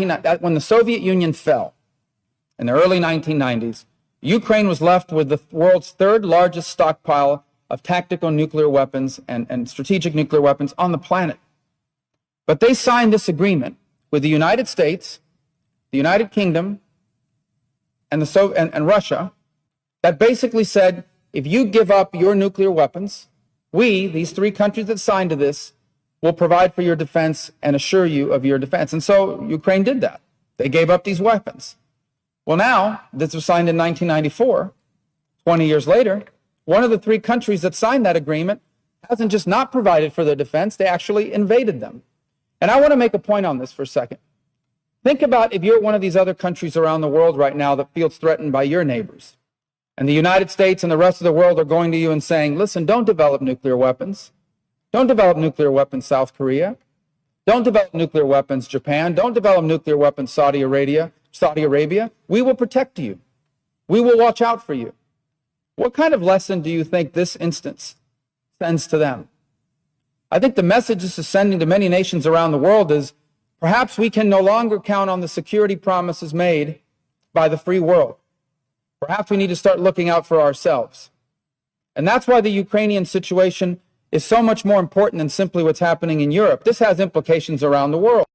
when the Soviet Union fell in the early 1990s, Ukraine was left with the world's third largest stockpile of tactical nuclear weapons and strategic nuclear weapons on the planet. But they signed this agreement with the United States, the United Kingdom, and Russia that basically said, if you give up your nuclear weapons, we, these three countries that signed to this, will provide for your defense and assure you of your defense. And so Ukraine did that. They gave up these weapons. Well, now, this was signed in 1994, 20 years later, one of the three countries that signed that agreement hasn't just not provided for their defense, they actually invaded them. And I want to make a point on this for a second. Think about if you're one of these other countries around the world right now that feels threatened by your neighbors. And the United States and the rest of the world are going to you and saying, listen, don't develop nuclear weapons. Don't develop nuclear weapons, South Korea. Don't develop nuclear weapons, Japan. Don't develop nuclear weapons, Saudi Arabia. We will protect you. We will watch out for you. What kind of lesson do you think this instance sends to them? I think the message this is sending to many nations around the world is perhaps we can no longer count on the security promises made by the free world. Perhaps we need to start looking out for ourselves. And that's why the Ukrainian situation is so much more important than simply what's happening in Europe. This has implications around the world.